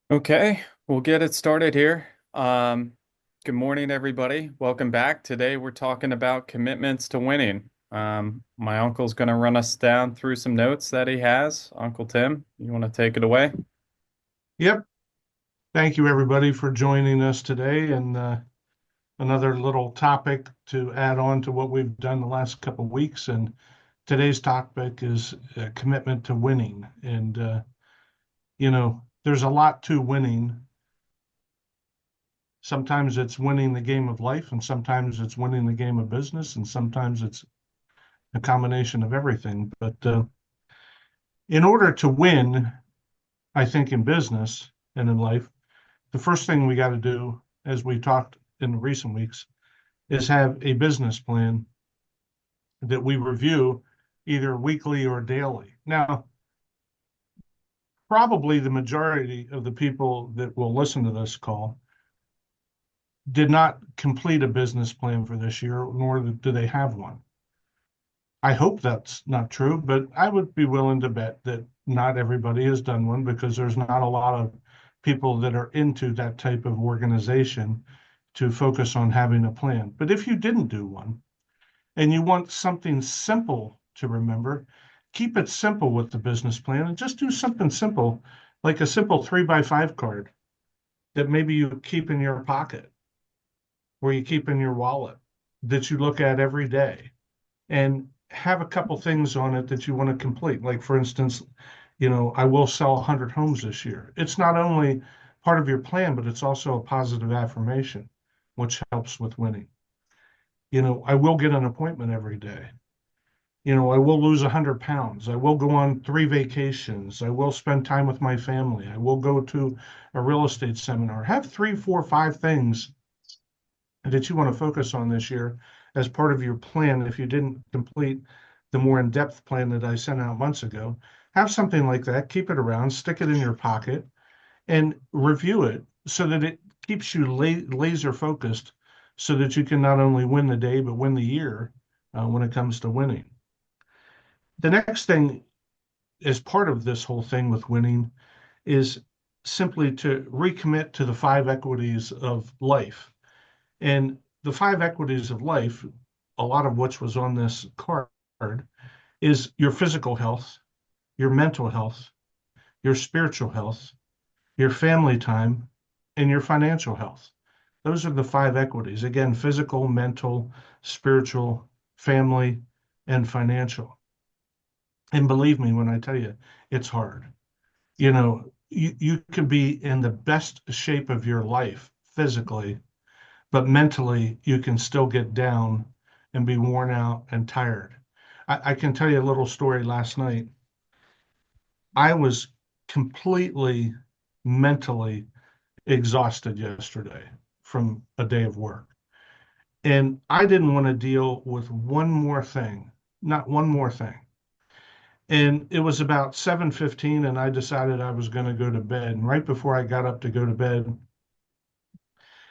Okay, we'll get it started here. Good morning, everybody. Welcome back. Today we're talking about commitments to winning. My uncle's going to run us down through some notes that he has. Uncle Tim, you want to take it away? Yep. Thank you, everybody, for joining us today. And another little topic to add on to what we've done the last couple of weeks. And today's topic is commitment to winning. And, there's a lot to winning. Sometimes it's winning the game of life, and sometimes it's winning the game of business, and sometimes it's a combination of everything. But in order to win, I think in business and in life, the first thing we got to do, as we talked in recent weeks, is have a business plan that we review either weekly or daily. Now, probably the majority of the people that will listen to this call did not complete a business plan for this year, nor do they have one. I hope that's not true, but I would be willing to bet that not everybody has done one because there's not a lot of people that are into that type of organization to focus on having a plan. But if you didn't do one, and you want something simple to remember, keep it simple with the business plan and just do something simple, like a simple 3x5 card that maybe you keep in your pocket or you keep in your wallet that you look at every day and have a couple things on it that you want to complete. Like, for instance, I will sell 100 homes this year. It's not only part of your plan, but it's also a positive affirmation, which helps with winning. I will get an appointment every day. I will lose 100 pounds. I will go on 3 vacations. I will spend time with my family. I will go to a real estate seminar. Have three, four, five things that you want to focus on this year as part of your plan. If you didn't complete the more in-depth plan that I sent out months ago, have something like that. Keep it around, stick it in your pocket, and review it so that it keeps you laser focused so that you can not only win the day, but win the year when it comes to winning. The next thing, as part of this whole thing with winning, is simply to recommit to the five equities of life. And the five equities of life, a lot of which was on this card, is your physical health, your mental health, your spiritual health, your family time, and your financial health. Those are the five equities. Again, physical, mental, spiritual, family, and financial. And believe me when I tell you, it's hard. You can be in the best shape of your life physically, but mentally you can still get down and be worn out and tired. I can tell you a little story last night. I was completely mentally exhausted yesterday from a day of work. And I didn't want to deal with one more thing, not one more thing. And it was about 7:15 and I decided I was going to go to bed. And right before I got up to go to bed,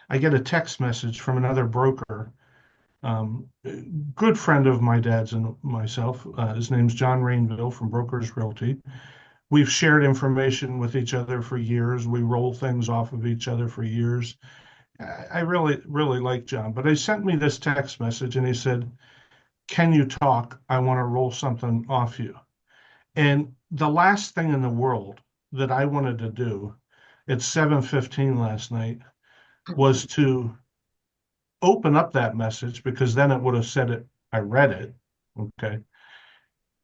I get a text message from another broker, a good friend of my dad's and myself. His name's John Rainville from Brokers Realty. We've shared information with each other for years. We roll things off of each other for years. I really, really like John, but he sent me this text message and he said, "Can you talk? I want to roll something off you." And the last thing in the world that I wanted to do at 7:15 last night was to open up that message because then it would have said it, I read it, okay,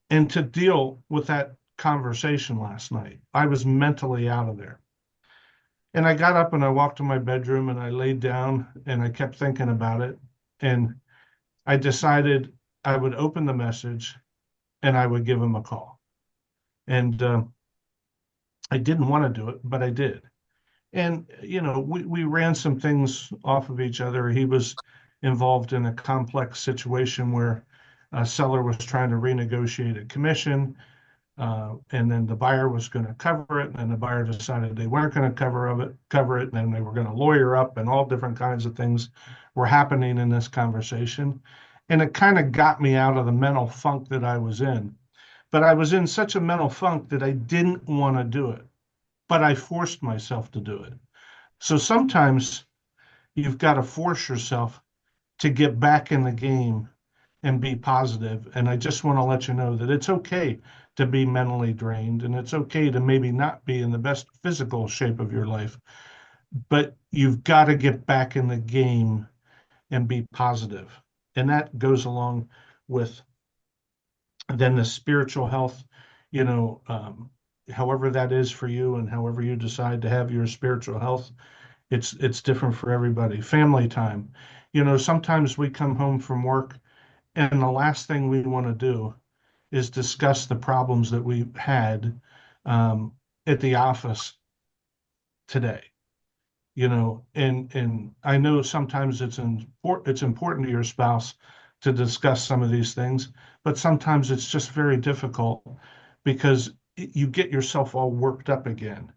and to deal with that conversation last night. I was mentally out of there. And I got up and I walked to my bedroom and I laid down and I kept thinking about it. And I decided I would open the message and I would give him a call. And I didn't want to do it, but I did. And, we ran some things off of each other. He was involved in a complex situation where a seller was trying to renegotiate a commission. And then the buyer was going to cover it, and then the buyer decided they weren't going to cover it, and then they were going to lawyer up, and all different kinds of things were happening in this conversation. And it kind of got me out of the mental funk that I was in. But I was in such a mental funk that I didn't want to do it. but I forced myself to do it. So sometimes you've got to force yourself to get back in the game and be positive. And I just want to let you know that it's okay to be mentally drained and it's okay to maybe not be in the best physical shape of your life, but you've got to get back in the game and be positive. And that goes along with then the spiritual health, you know, however that is for you and however you decide to have your spiritual health, it's different for everybody. Family time. You know, sometimes we come home from work and the last thing we want to do is discuss the problems that we had um, at the office today. You know, and I know sometimes it's important to your spouse to discuss some of these things, but sometimes it's just very difficult because you get yourself all worked up again.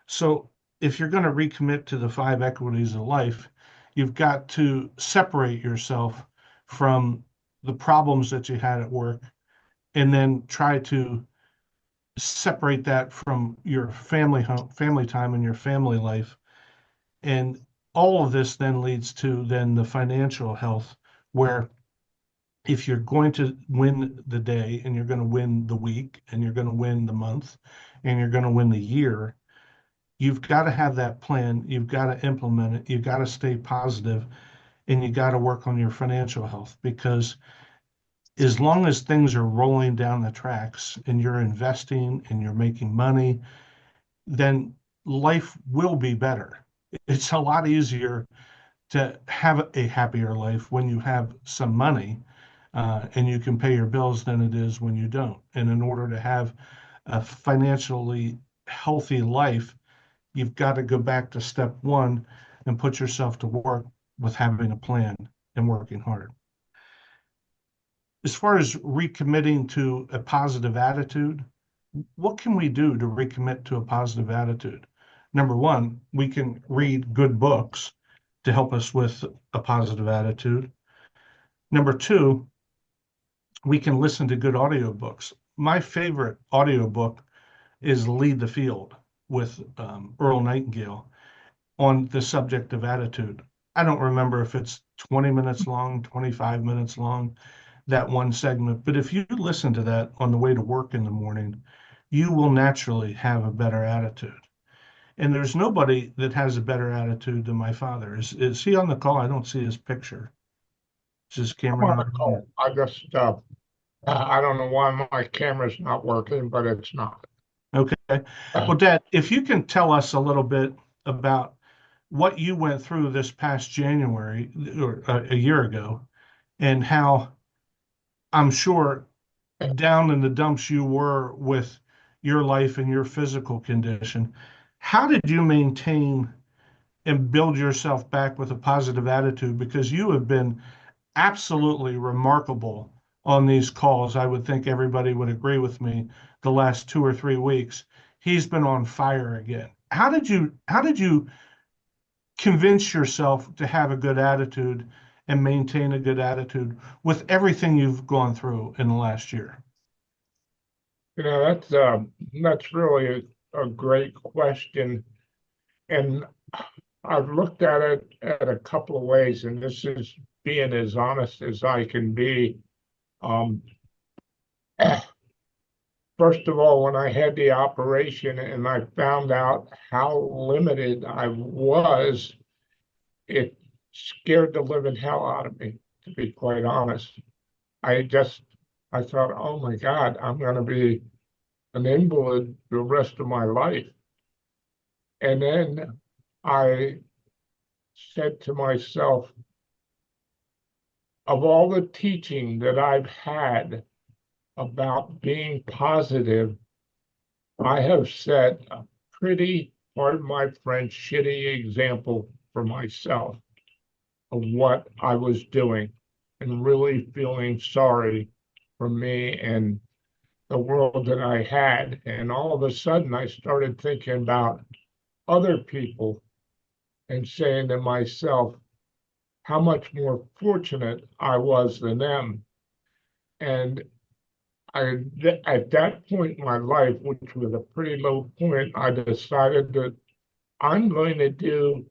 So if you're going to recommit to the five equities of life, you've got to separate yourself from the problems that you had at work and then try to separate that from your family time and your family life. And all of this then leads to then the financial health, where if you're going to win the day and you're going to win the week and you're going to win the month and you're going to win the year, you've got to have that plan. You've got to implement it. You've got to stay positive and you got to work on your financial health because as long as things are rolling down the tracks and you're investing and you're making money, then life will be better. It's a lot easier to have a happier life when you have some money and you can pay your bills than it is when you don't. And in order to have a financially healthy life, you've got to go back to step one and put yourself to work with having a plan and working hard. As far as recommitting to a positive attitude, what can we do to recommit to a positive attitude? Number one, we can read good books to help us with a positive attitude. Number two, we can listen to good audiobooks. My favorite audiobook is Lead the Field with Earl Nightingale on the subject of attitude. I don't remember if it's 20 minutes long, 25 minutes long, that one segment. But if you listen to that on the way to work in the morning, you will naturally have a better attitude. And there's nobody that has a better attitude than my father. Is he on the call? I don't see his picture. Is his I'm camera on not a on? call. I don't know why my camera's not working, but it's not. Okay. Uh, Well, Dad, if you can tell us a little bit about what you went through this past January or a year ago, and how I'm sure down in the dumps you were with your life and your physical condition. How did you maintain and build yourself back with a positive attitude? Because you have been absolutely remarkable on these calls. I would think everybody would agree with me the last 2 or 3 weeks. He's been on fire again. How did you convince yourself to have a good attitude and maintain a good attitude with everything you've gone through in the last year? that's really a great question, and I've looked at it at a couple of ways, and this is being as honest as I can be. Um, First of all, when I had the operation and I found out how limited I was, it scared the living hell out of me, to be quite honest. I just, I thought, oh my God, I'm going to be an invalid the rest of my life. And then I said to myself, of all the teaching that I've had about being positive, I have set a pretty, pardon my French, shitty example for myself of what I was doing and really feeling sorry for me and the world that I had. And all of a sudden, I started thinking about other people and saying to myself how much more fortunate I was than them. And at that point in my life, which was a pretty low point, I decided that I'm going to do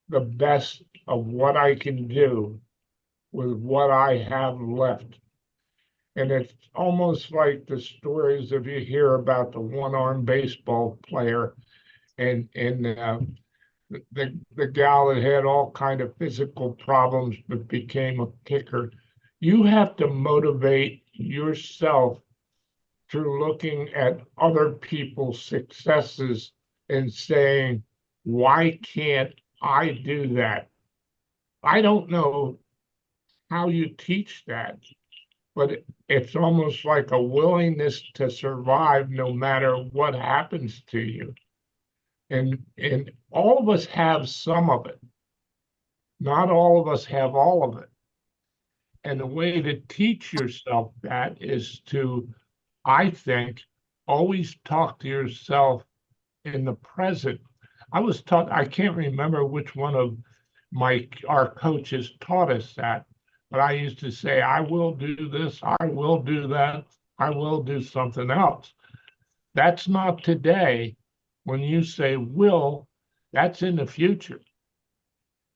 the best of what I can do with what I have left. And it's almost like the stories if you hear about the one-armed baseball player and the gal that had all kind of physical problems but became a kicker. You have to motivate yourself through looking at other people's successes and saying, why can't I do that? I don't know how you teach that, but it's almost like a willingness to survive no matter what happens to you. And all of us have some of it. Not all of us have all of it. And the way to teach yourself that is to, I think, always talk to yourself in the present. I was taught, I can't remember which one of our coaches taught us that, but I used to say, I will do this, I will do that, I will do something else. That's not today. When you say will, that's in the future.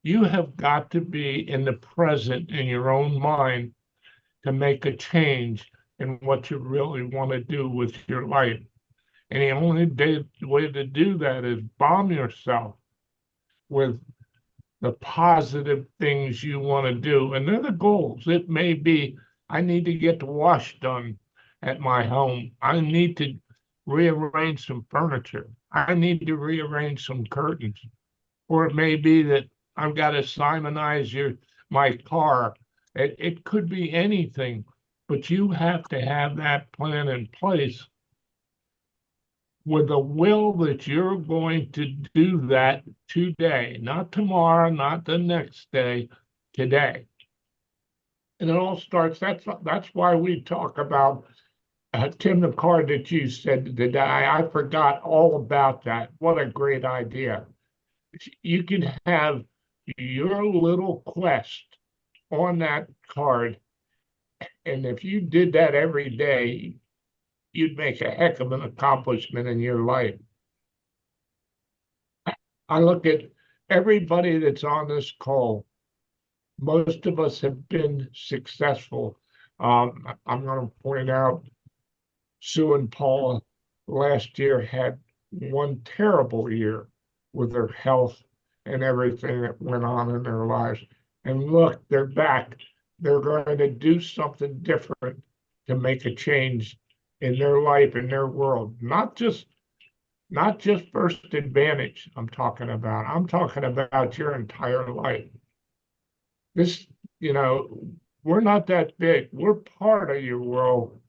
You have got to be in the present in your own mind to make a change in what you really want to do with your life. And the only way to do that is bomb yourself with the positive things you want to do. And they're the goals. It may be, I need to get the wash done at my home. I need to rearrange some furniture. I need to rearrange some curtains. Or it may be that I've got to simonize my car. It could be anything, but you have to have that plan in place with a will that you're going to do that today, not tomorrow, not the next day, today. And it all starts, that's why we talk about Tim, the card that you said today. I forgot all about that. What a great idea. You can have your little quest on that card. And if you did that every day, you'd make a heck of an accomplishment in your life. I look at everybody that's on this call. Most of us have been successful. I'm going to point out Sue and Paula last year had one terrible year with their health and everything that went on in their lives. And look, they're back. They're going to do something different to make a change in their life, in their world. Not just First Advantage I'm talking about. I'm talking about your entire life. This, we're not that big. We're part of your world,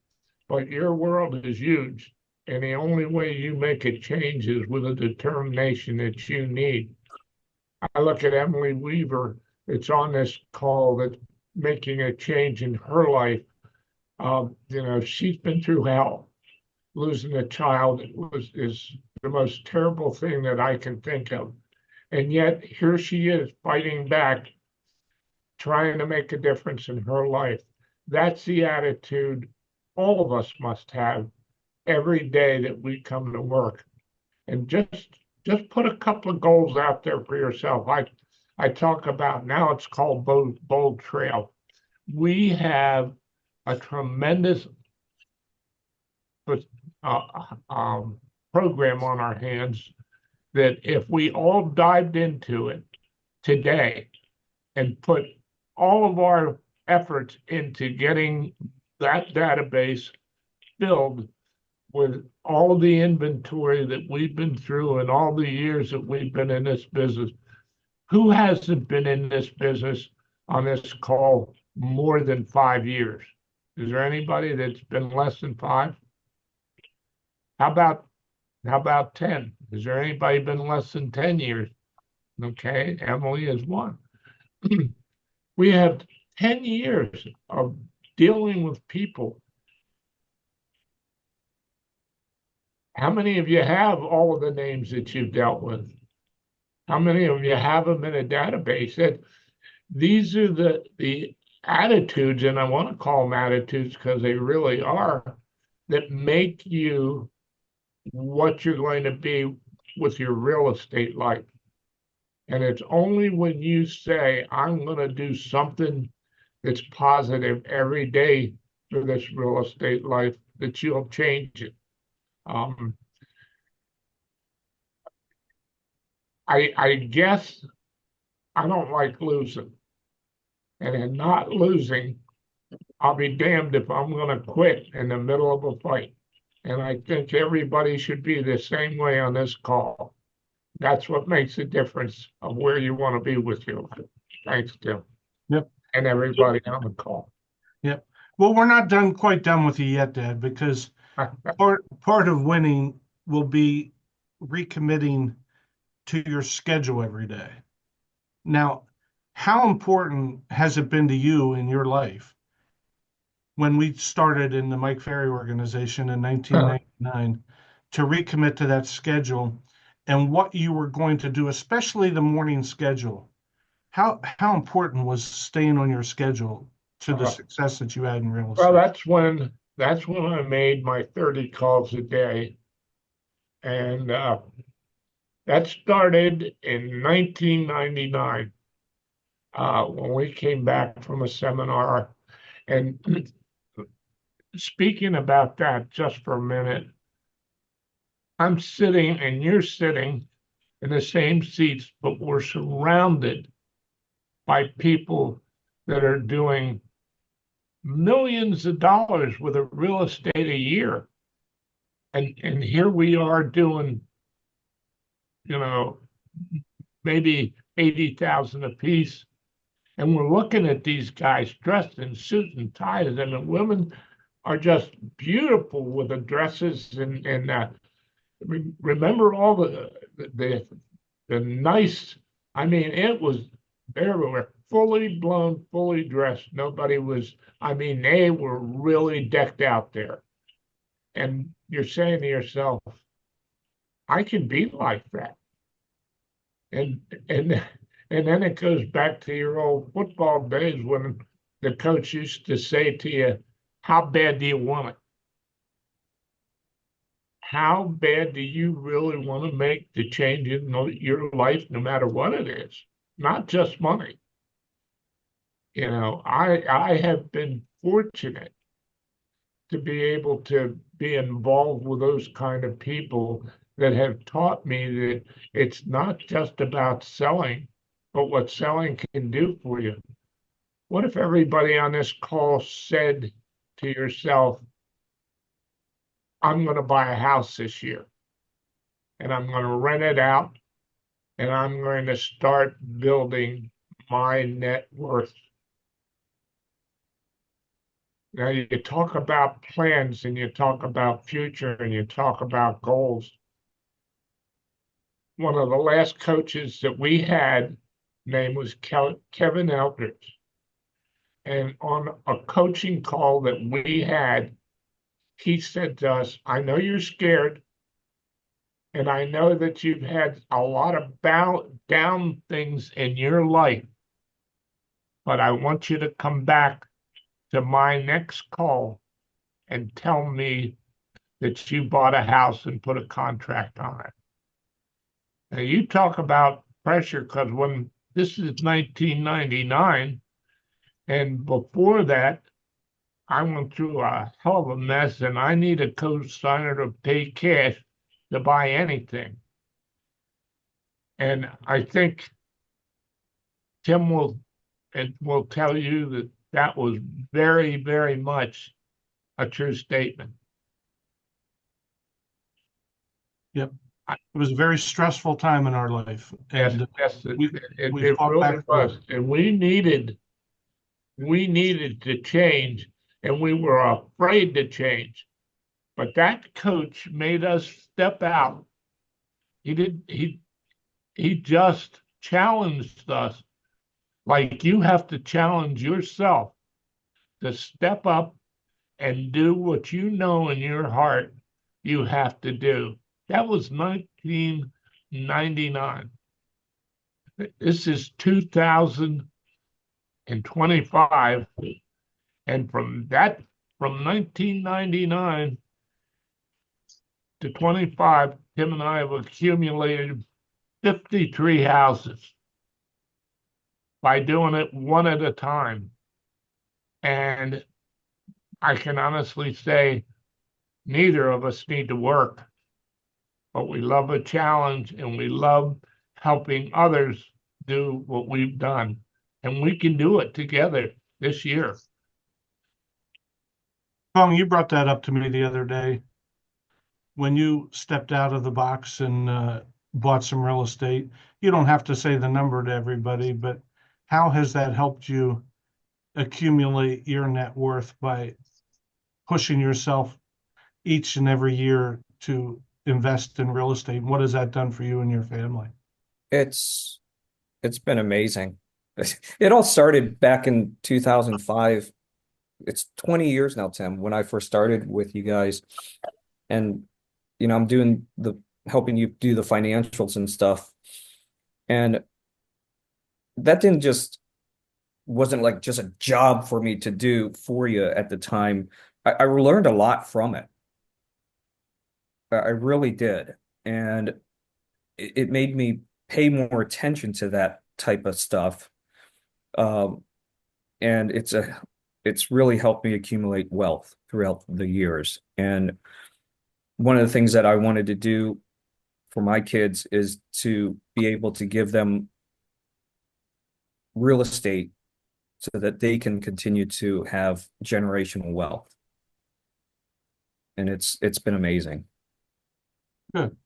but your world is huge. And the only way you make a change is with a determination that you need. I look at Emily Weaver, that's on this call, that's making a change in her life. She's been through hell. Losing a child is the most terrible thing that I can think of. And yet here she is fighting back, trying to make a difference in her life. That's the attitude all of us must have every day that we come to work. And just put a couple of goals out there for yourself. I talk about, now it's called Bold Trail. We have a tremendous program on our hands that if we all dived into it today and put all of our efforts into getting that database filled with all the inventory that we've been through and all the years that we've been in this business. Who hasn't been in this business on this call more than 5 years? Is there anybody that's been less than 5? How about 10? Is there anybody been less than 10 years? Okay, Emily is one. We have 10 years of dealing with people. How many of you have all of the names that you've dealt with? How many of you have them in a database? That these are the attitudes, and I want to call them attitudes because they really are, that make you what you're going to be with your real estate life. And it's only when you say, I'm going to do something that's positive every day for this real estate life that you'll change it. Um, I guess I don't like losing. And in not losing, I'll be damned if I'm going to quit in the middle of a fight. And I think everybody should be the same way on this call. That's what makes the difference of where you want to be with your life. Thanks, Tim, Yep. and everybody on the call. Yep. Well, we're not quite done with you yet, Dad, because part of winning will be recommitting to your schedule every day. Now, how important has it been to you in your life when we started in the Mike Ferry organization in 1999 to recommit to that schedule and what you were going to do, especially the morning schedule? How important was staying on your schedule to the success that you had in real Well, estate? that's when I made my 30 calls a day, and that started in 1999 when we came back from a seminar. And speaking about that just for a minute, I'm sitting and you're sitting in the same seats, but we're surrounded by people that are doing millions of dollars with a real estate a year. And here we are doing, you know, maybe 80,000 a piece. And we're looking at these guys dressed in suits and ties, and the women are just beautiful with the dresses and remember all the the nice. I mean, it was they were fully blown, fully dressed. Nobody was. I mean, they were really decked out there. And you're saying to yourself, I can be like that. And and and then it goes back to your old football days when the coach used to say to you, "How bad do you want it? How bad do you really want to make the change in your life, no matter what it is, not just money?" I have been fortunate to be able to be involved with those kind of people that have taught me that it's not just about selling, but what selling can do for you. What if everybody on this call said to yourself, I'm going to buy a house this year and I'm going to rent it out and I'm going to start building my net worth? Now, you talk about plans and you talk about future and you talk about goals. One of the last coaches that we had, name was Kevin Eldridge. And on a coaching call that we had, he said to us, I know you're scared, and I know that you've had a lot of down things in your life, but I want you to come back to my next call and tell me that you bought a house and put a contract on it. Now, you talk about pressure, because when this is 1999, and before that, I went through a hell of a mess, and I need a co-signer to pay cash to buy anything. And I think Tim will tell you that that was very, very much a true statement. Yep. It was a very stressful time in our life, and Yes, we it fought really back through it. was. And we needed to change, and we were afraid to change. But that coach made us step out. He did he just challenged us, like you have to challenge yourself to step up and do what you know in your heart you have to do. That was 1999. This is 2025. And from 1999 to 25, Tim and I have accumulated 53 houses by doing it one at a time. And I can honestly say neither of us need to work, but we love a challenge and we love helping others do what we've done. And we can do it together this year. Tom, you brought that up to me the other day when you stepped out of the box and bought some real estate. You don't have to say the number to everybody, but how has that helped you accumulate your net worth by pushing yourself each and every year to invest in real estate? What has that done for you and your family? It's it's been amazing. It all started back in 2005. It's 20 years now, Tim, when I first started with you guys. And I'm doing the helping you do the financials and stuff. And that didn't just wasn't like just a job for me to do for you at the time. I learned a lot from it. I really did. And it made me pay more attention to that type of stuff. Um, and it's really helped me accumulate wealth throughout the years. And one of the things that I wanted to do for my kids is to be able to give them real estate so that they can continue to have generational wealth. And it's been amazing. Good.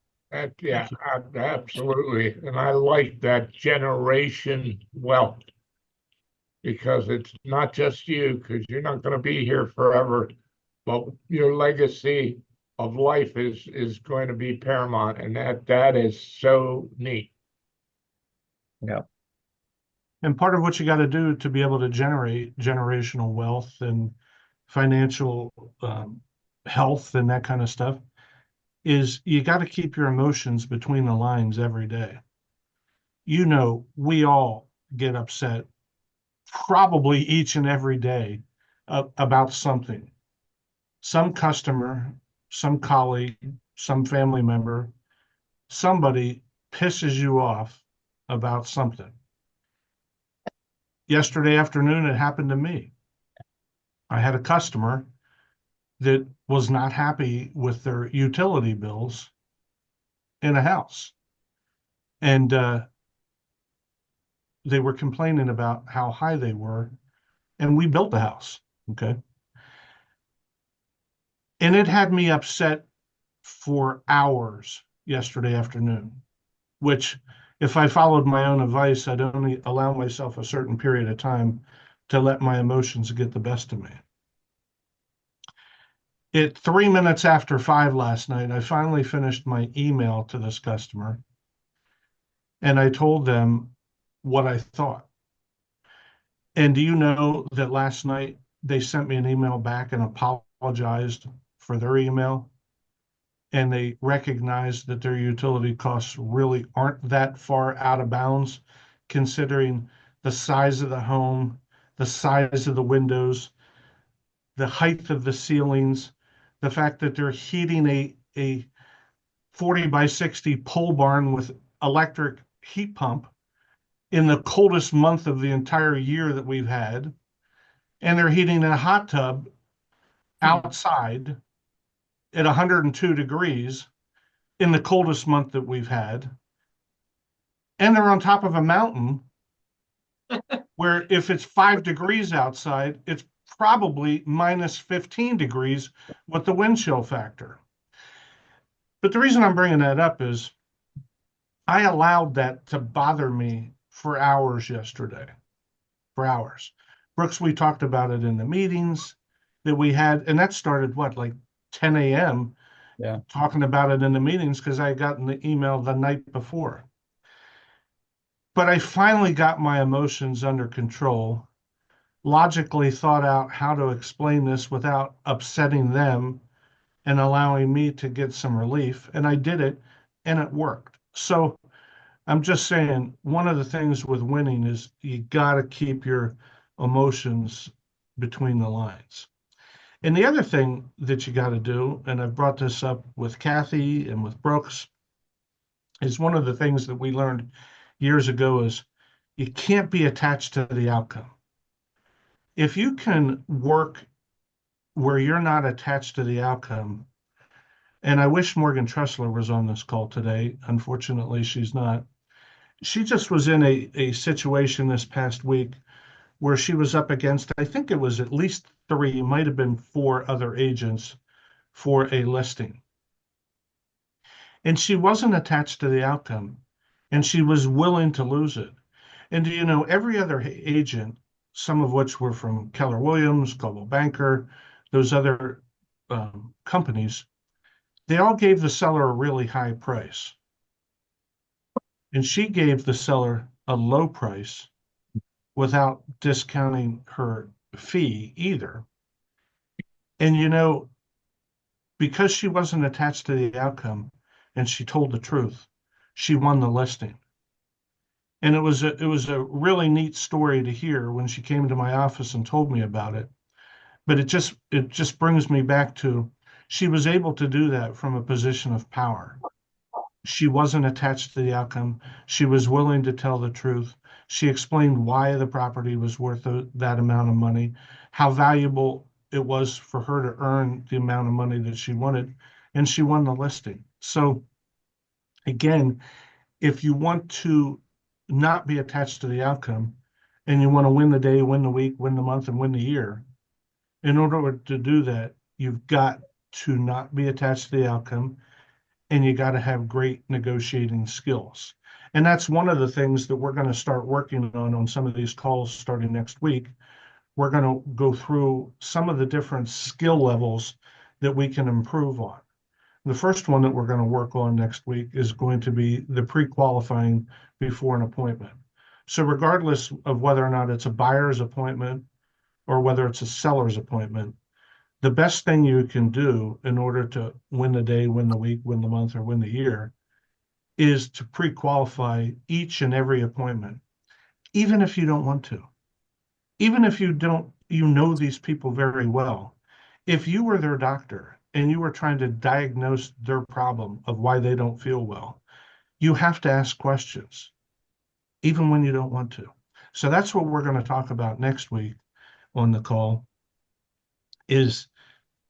Yeah, absolutely. And I like that generation wealth because it's not just you, because you're not going to be here forever, but your legacy of life is going to be paramount, and that is so neat. Yeah. And part of what you got to do to be able to generate generational wealth and financial health and that kind of stuff is you got to keep your emotions between the lines every day. We all get upset probably each and every day about something. Some customer, some colleague, some family member, somebody pisses you off about something. Yesterday afternoon, it happened to me. I had a customer that was not happy with their utility bills in a house. And they were complaining about how high they were. And we built the house. Okay. And it had me upset for hours yesterday afternoon, which if I followed my own advice, I'd only allow myself a certain period of time to let my emotions get the best of me. At 3 minutes after 5 last night, I finally finished my email to this customer and I told them what I thought. And do you know that last night they sent me an email back and apologized for their email? And they recognized that their utility costs really aren't that far out of bounds, considering the size of the home, the size of the windows, the height of the ceilings, the fact that they're heating a 40 by 60 pole barn with electric heat pump in the coldest month of the entire year that we've had, and they're heating a hot tub outside at 102 degrees in the coldest month that we've had. And they're on top of a mountain where if it's 5 degrees outside, it's probably minus 15 degrees with the wind chill factor. But the reason I'm bringing that up is I allowed that to bother me for hours yesterday, for hours. Brooks, we talked about it in the meetings that we had, and that started like 10 a.m. Yeah. Talking about it in the meetings because I had gotten the email the night before. But I finally got my emotions under control, logically thought out how to explain this without upsetting them and allowing me to get some relief. And I did it, and it worked. So I'm just saying, one of the things with winning is you got to keep your emotions between the lines. And the other thing that you got to do, and I've brought this up with Kathy and with Brooks, is one of the things that we learned years ago is you can't be attached to the outcome. If you can work where you're not attached to the outcome, and I wish Morgan Tressler was on this call today. Unfortunately, she's not. She just was in a situation this past week where she was up against, I think it was at least three, might have been four other agents for a listing. And she wasn't attached to the outcome, and she was willing to lose it. And you know, every other agent, some of which were from Keller Williams, Global Banker, those other companies, they all gave the seller a really high price. And she gave the seller a low price without discounting her fee either. And you know, because she wasn't attached to the outcome and she told the truth, she won the listing. And it was a really neat story to hear when she came to my office and told me about it. But it just brings me back to she was able to do that from a position of power. She wasn't attached to the outcome. She was willing to tell the truth. She explained why the property was worth that amount of money, how valuable it was for her to earn the amount of money that she wanted, and she won the listing. So again, if you want to not be attached to the outcome and you want to win the day, win the week, win the month, and win the year, in order to do that, you've got to not be attached to the outcome and you got to have great negotiating skills. And that's one of the things that we're going to start working on some of these calls starting next week. We're going to go through some of the different skill levels that we can improve on. The first one that we're going to work on next week is going to be the pre-qualifying before an appointment. So regardless of whether or not it's a buyer's appointment or whether it's a seller's appointment, the best thing you can do in order to win the day, win the week, win the month, or win the year is to pre-qualify each and every appointment, even if you don't want to, even if you don't, you know these people very well. If you were their doctor and you were trying to diagnose their problem of why they don't feel well, you have to ask questions, even when you don't want to. So that's what we're going to talk about next week on the call is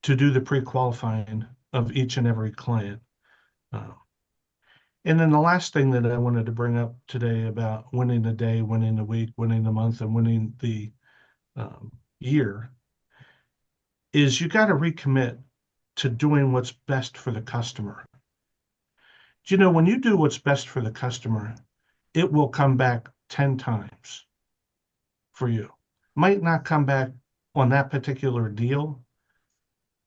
to do the pre-qualifying of each and every client. Uh, and then the last thing that I wanted to bring up today about winning the day, winning the week, winning the month, and winning the year is you got to recommit to doing what's best for the customer. Do you know when you do what's best for the customer, it will come back 10 times for you. Might not come back on that particular deal,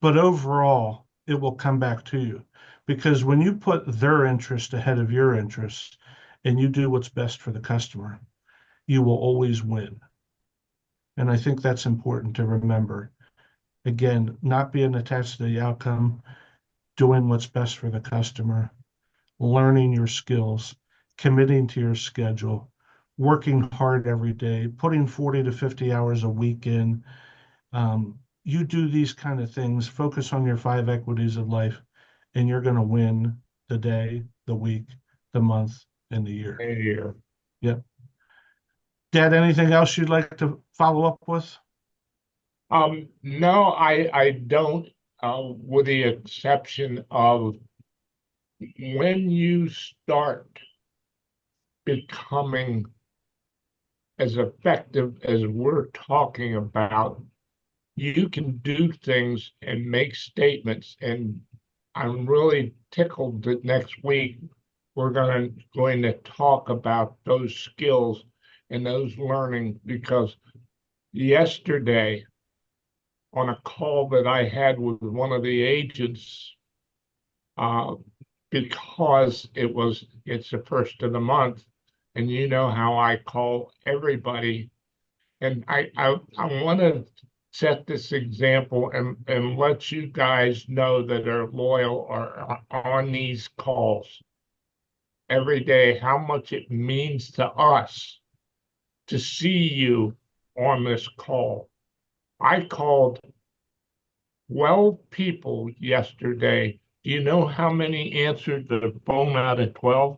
but overall, it will come back to you. Because when you put their interest ahead of your interests and you do what's best for the customer, you will always win. And I think that's important to remember. Again, not being attached to the outcome, doing what's best for the customer, learning your skills, committing to your schedule, working hard every day, putting 40 to 50 hours a week in. You do these kind of things, focus on your 5 equities of life, and you're going to win the day, the week, the month, and the year. A year. Yep. Dad, anything else you'd like to follow up with? No, I don't, with the exception of when you start becoming as effective as we're talking about, you can do things and make statements. And I'm really tickled that next week we're going to talk about those skills and those learning, because yesterday on a call that I had with one of the agents, uh, because it's the first of the month, and you know how I call everybody, and I want to set this example and let you guys know that are loyal or are on these calls every day how much it means to us to see you on this call. I called 12 people yesterday. Do you know how many answered the phone out of 12?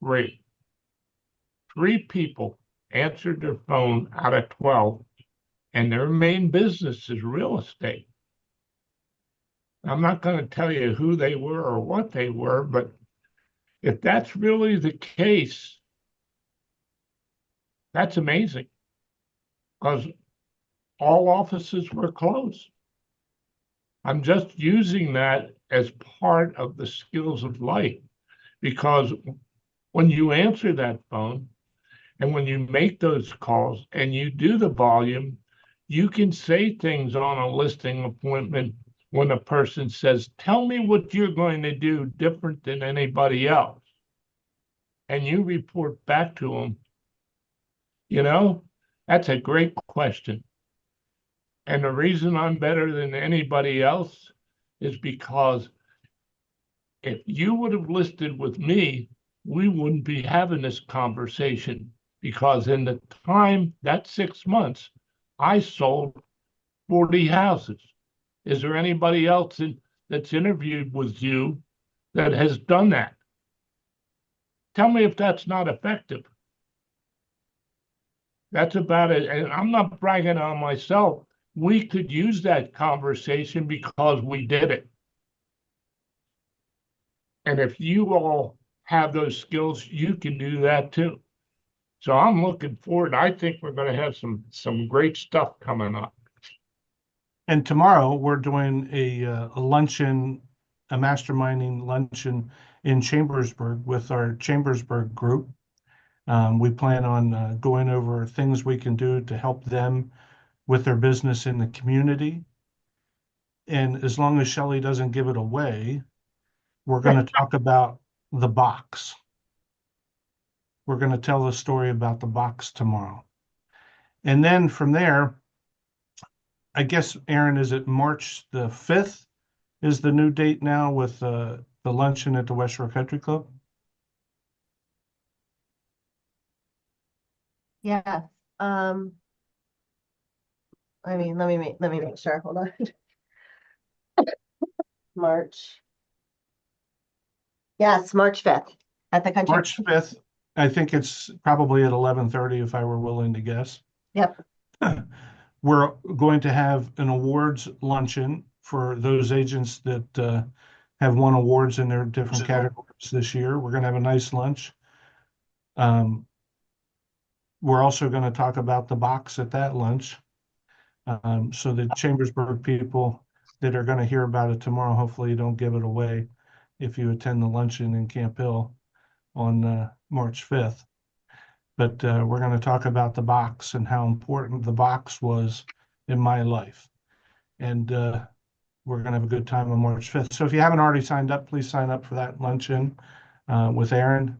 Three. Three people answered their phone out of 12, and their main business is real estate. I'm not going to tell you who they were or what they were, but if that's really the case, that's amazing because all offices were closed. I'm just using that as part of the skills of life because when you answer that phone and when you make those calls and you do the volume, you can say things on a listing appointment when a person says, "Tell me what you're going to do different than anybody else." And you report back to them, you know, that's a great question. And the reason I'm better than anybody else is because if you would have listed with me, we wouldn't be having this conversation because in the time, that 6 months, I sold 40 houses. Is there anybody else that's interviewed with you that has done that? Tell me if that's not effective. That's about it. And I'm not bragging on myself. We could use that conversation because we did it. And if you all have those skills, you can do that too. So I'm looking forward. I think we're going to have some great stuff coming up. And tomorrow we're doing a luncheon, a masterminding luncheon in Chambersburg with our Chambersburg group. We plan on going over things we can do to help them with their business in the community. And as long as Shelley doesn't give it away, we're going to talk about the box. We're going to tell the story about the box tomorrow. And then from there, I guess, Aaron, is it March the 5th is the new date now with the luncheon at the West Shore Country Club? Yeah. I mean, let me make sure. Hold on. March. Yes, March 5th at the country. March 5th. I think it's probably at 11:30 if I were willing to guess. Yep. We're going to have an awards luncheon for those agents that have won awards in their different categories this year. We're going to have a nice lunch. We're also going to talk about the box at that lunch. So the Chambersburg people that are going to hear about it tomorrow, hopefully you don't give it away if you attend the luncheon in Camp Hill on March 5th. But we're going to talk about the box and how important the box was in my life. And we're going to have a good time on March 5th. So if you haven't already signed up, please sign up for that luncheon with Aaron.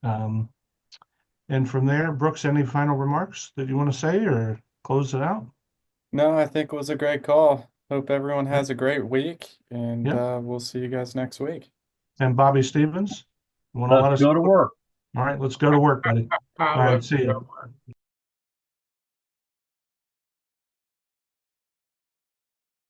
And from there, Brooks, any final remarks that you want to say or close it out? No, I think it was a great call. Hope everyone has a great week, and Yep. we'll see you guys next week. And Bobby Stevens, you want to let Let's us? go to work. All right, let's go to work, buddy. All right, see you.